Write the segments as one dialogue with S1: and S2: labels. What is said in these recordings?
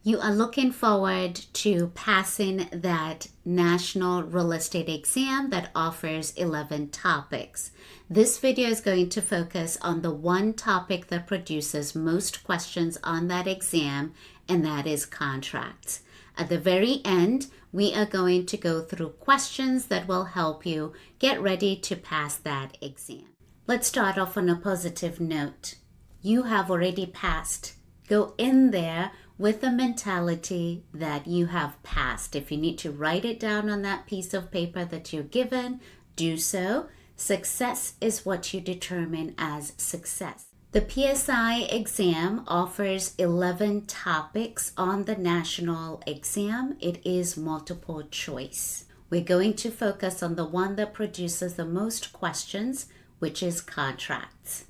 S1: You are looking forward to passing that national real estate exam that offers 11 topics. This video is going to focus on the one topic that produces most questions on that exam, and that is contracts. At the very end, we are going to go through questions that will help you get ready to pass that exam. Let's start off on a positive note. You have already passed. Go in there with the mentality that you have passed. If you need to write it down on that piece of paper that you're given, do so. Success is what you determine as success. The PSI exam offers 11 topics on the national exam. It is multiple choice. We're going to focus on the one that produces the most questions, which is contracts.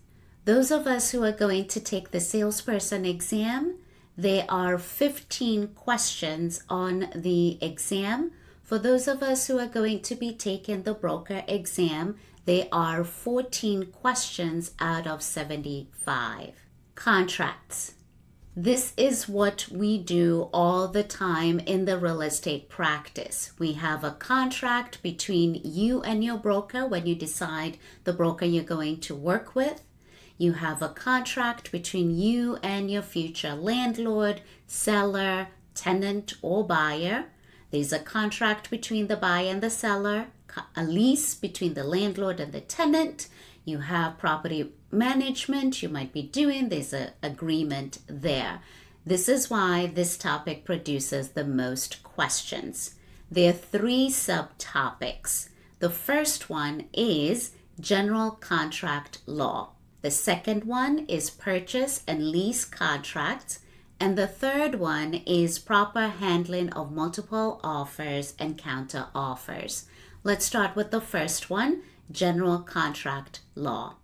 S1: Those of us who are going to take the salesperson exam, there are 15 questions on the exam. For those of us who are going to be taking the broker exam, there are 14 questions out of 75. Contracts. This is what we do all the time in the real estate practice. We have a contract between you and your broker when you decide the broker you're going to work with. You have a contract between you and your future landlord, seller, tenant, or buyer. There's a contract between the buyer and the seller, a lease between the landlord and the tenant. You have property management you might be doing. There's an agreement there. This is why this topic produces the most questions. There are 3 subtopics. The first one is general contract law. The second one is purchase and lease contracts. And the third one is proper handling of multiple offers and counter offers. Let's start with the first one, general contract law.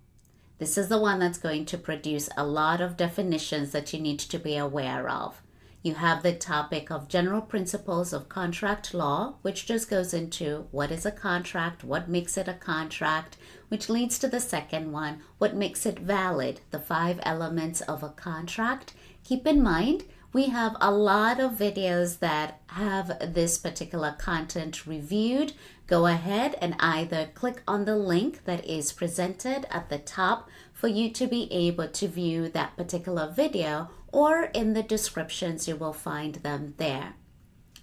S1: This is the one that's going to produce a lot of definitions that you need to be aware of. You have the topic of general principles of contract law, which just goes into what is a contract, what makes it a contract, which leads to the second one, what makes it valid, the 5 elements of a contract. Keep in mind, we have a lot of videos that have this particular content reviewed. Go ahead and either click on the link that is presented at the top for you to be able to view that particular video, or in the descriptions you will find them there.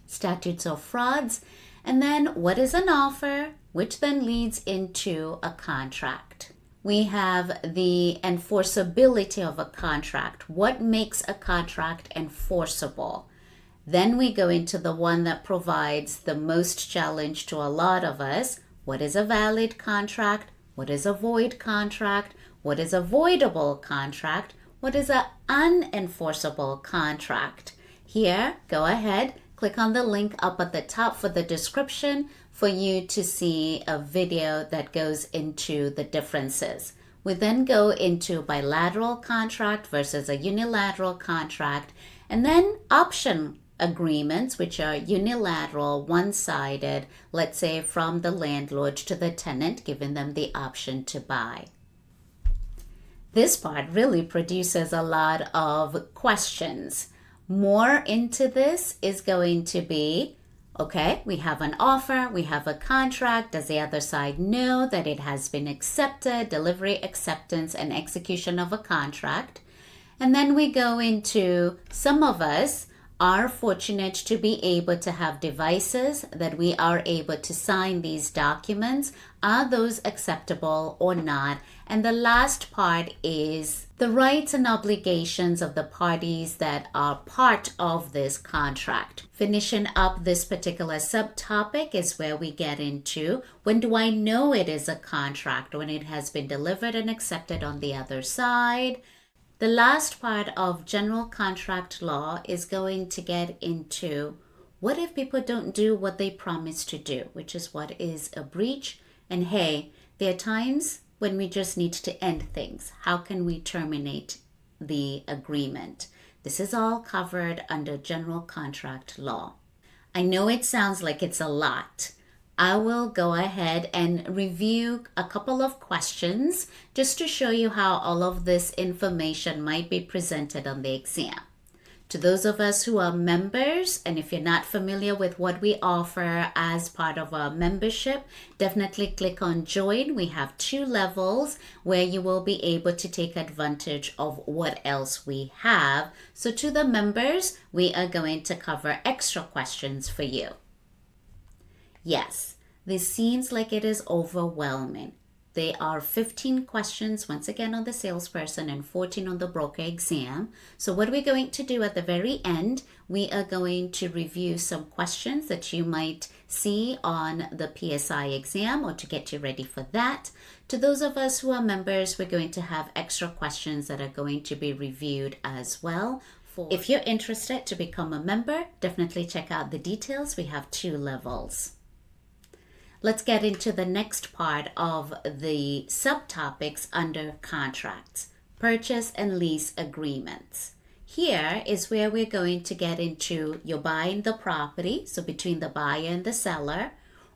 S1: Statutes of frauds, and then what is an offer, which then leads into a contract. We have the enforceability of a contract. What makes a contract enforceable? Then we go into the one that provides the most challenge to a lot of us. What is a valid contract? What is a void contract? What is a voidable contract? What is an unenforceable contract? Here, go ahead, click on the link up at the top for the description for you to see a video that goes into the differences. We then go into bilateral contract versus a unilateral contract, and then option agreements, which are unilateral, one-sided, let's say from the landlord to the tenant, giving them the option to buy. This part really produces a lot of questions. More into this is going to be, okay, we have an offer, we have a contract. Does the other side know that it has been accepted, delivery, acceptance, and execution of a contract? And then we go into, some of us are fortunate to be able to have devices that we are able to sign these documents. Are those acceptable or not? And the last part is the rights and obligations of the parties that are part of this contract. Finishing up this particular subtopic is where we get into, when do I know it is a contract? When it has been delivered and accepted on the other side. The last part of general contract law is going to get into, what if people don't do what they promise to do, which is what is a breach. And hey, there are times when we just need to end things. How can we terminate the agreement? This is all covered under general contract law. I know it sounds like it's a lot. I will go ahead and review a couple of questions just to show you how all of this information might be presented on the exam. To those of us who are members, and if you're not familiar with what we offer as part of our membership, definitely click on join. We have 2 levels where you will be able to take advantage of what else we have. So to the members, we are going to cover extra questions for you. Yes, this seems like it is overwhelming. There are 15 questions, once again, on the salesperson and 14 on the broker exam. So what we're going to do at the very end, we are going to review some questions that you might see on the PSI exam or to get you ready for that. To those of us who are members, we're going to have extra questions that are going to be reviewed as well. If you're interested to become a member, definitely check out the details. We have 2 levels. Let's get into the next part of the subtopics under contracts, purchase and lease agreements. Here is where we're going to get into you're buying the property, so between the buyer and the seller,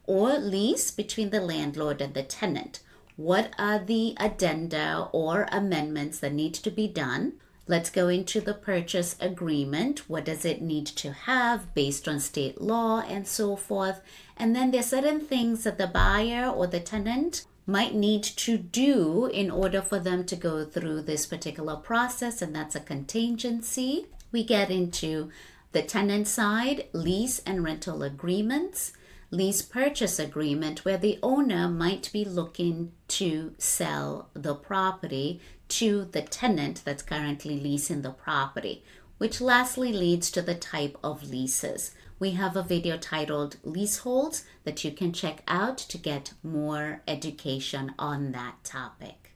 S1: or lease between the landlord and the tenant. What are the addenda or amendments that need to be done? Let's go into the purchase agreement. What does it need to have based on state law and so forth? And then there's certain things that the buyer or the tenant might need to do in order for them to go through this particular process, and that's a contingency. We get into the tenant side, lease and rental agreements, lease purchase agreement, where the owner might be looking to sell the property to the tenant that's currently leasing the property, which lastly leads to the type of leases. We have a video titled Leaseholds that you can check out to get more education on that topic.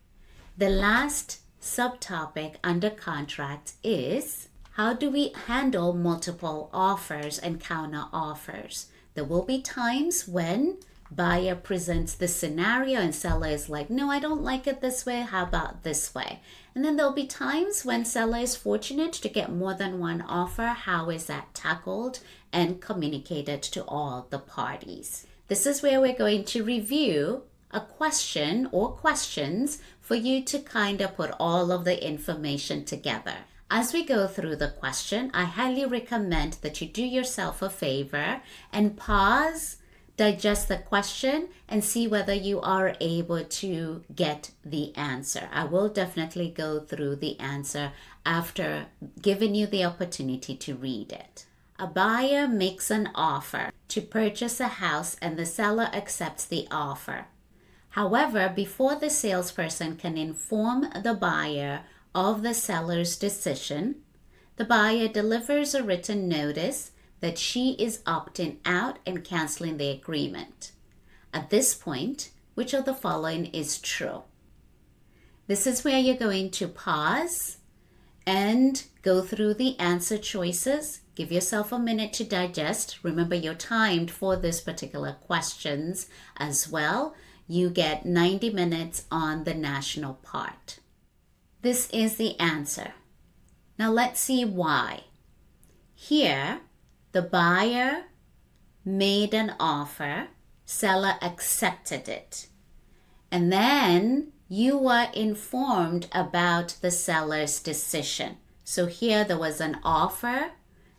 S1: The last subtopic under contract is how do we handle multiple offers and counter offers? There will be times when buyer presents the scenario and seller is like, no, I don't like it this way. How about this way? And then there'll be times when seller is fortunate to get more than one offer. How is that tackled and communicated to all the parties? This is where we're going to review a question or questions for you to kind of put all of the information together. As we go through the question, I highly recommend that you do yourself a favor and pause, digest the question, and see whether you are able to get the answer. I will definitely go through the answer after giving you the opportunity to read it. A buyer makes an offer to purchase a house and the seller accepts the offer. However, before the salesperson can inform the buyer of the seller's decision, the buyer delivers a written notice that she is opting out and canceling the agreement. At this point, which of the following is true? This is where you're going to pause and go through the answer choices. Give yourself a minute to digest. Remember, you're timed for this particular questions as well. You get 90 minutes on the national part. This is the answer. Now let's see why. Here, the buyer made an offer, seller accepted it. And then you were informed about the seller's decision. So here there was an offer,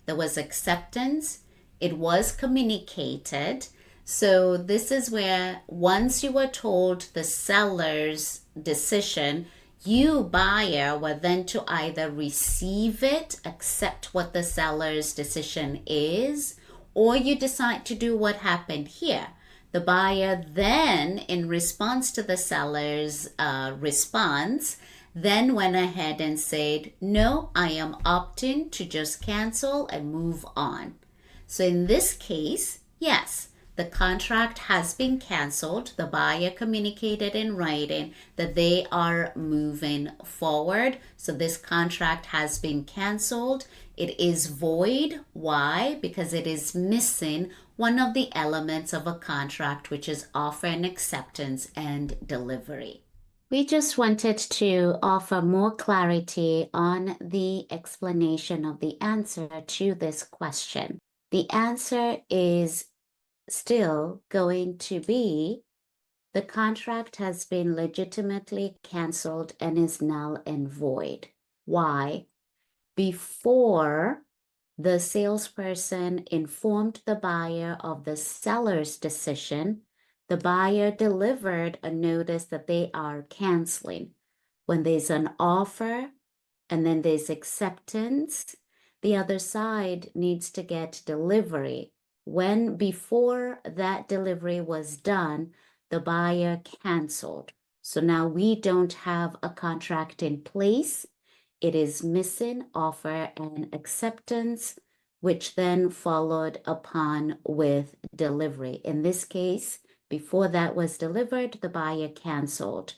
S1: there was acceptance, it was communicated. So this is where once you were told the seller's decision, you, buyer, were then to either receive it, accept what the seller's decision is, or you decide to do what happened here. The buyer then, in response to the seller's response, then went ahead and said, no, I am opting to just cancel and move on. So in this case, yes, the contract has been canceled. The buyer communicated in writing that they are moving forward. So this contract has been canceled. It is void. Why? Because it is missing one of the elements of a contract, which is offer and acceptance and delivery. We just wanted to offer more clarity on the explanation of the answer to this question. The answer is still going to be the contract has been legitimately canceled and is null and void. Why? Before The salesperson informed the buyer of the seller's decision. The buyer delivered a notice that they are canceling. When there's an offer and then there's acceptance, the other side needs to get delivery. When before that delivery was done, the buyer canceled. So now we don't have a contract in place. It is missing offer and acceptance, which then followed upon with delivery. In this case, before that was delivered, the buyer canceled.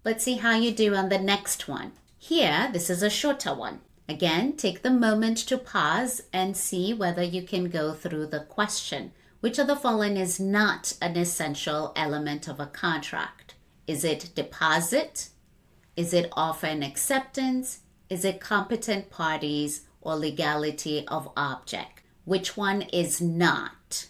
S1: Let's see how you do on the next one. Here, this is a shorter one. Again, take the moment to pause and see whether you can go through the question. Which of the following is not an essential element of a contract? Is it deposit? Is it offer and acceptance? Is it competent parties or legality of object? Which one is not?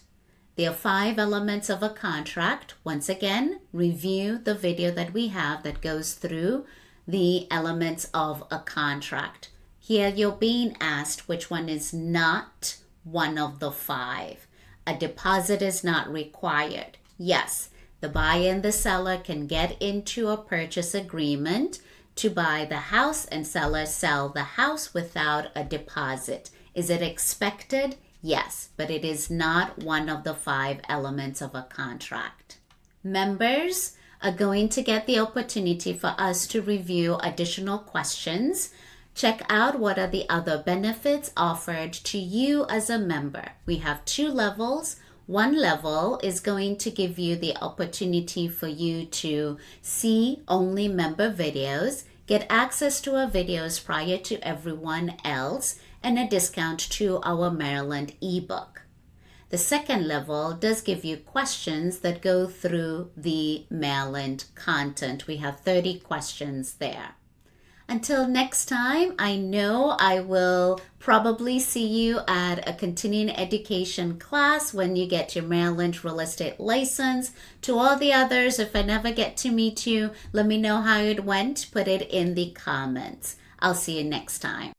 S1: There are 5 elements of a contract. Once again, review the video that we have that goes through the elements of a contract. Here you're being asked which one is not one of the 5. A deposit is not required. Yes, the buyer and the seller can get into a purchase agreement to buy the house and seller sell the house without a deposit. Is it expected? Yes, but it is not one of the 5 elements of a contract. Members are going to get the opportunity for us to review additional questions. Check out what are the other benefits offered to you as a member. We have 2 levels. One level is going to give you the opportunity for you to see only member videos, get access to our videos prior to everyone else, and a discount to our Maryland ebook. The second level does give you questions that go through the Maryland content. We have 30 questions there. Until next time, I know I will probably see you at a continuing education class when you get your Maryland real estate license. To all the others, if I never get to meet you, let me know how it went. Put it in the comments. I'll see you next time.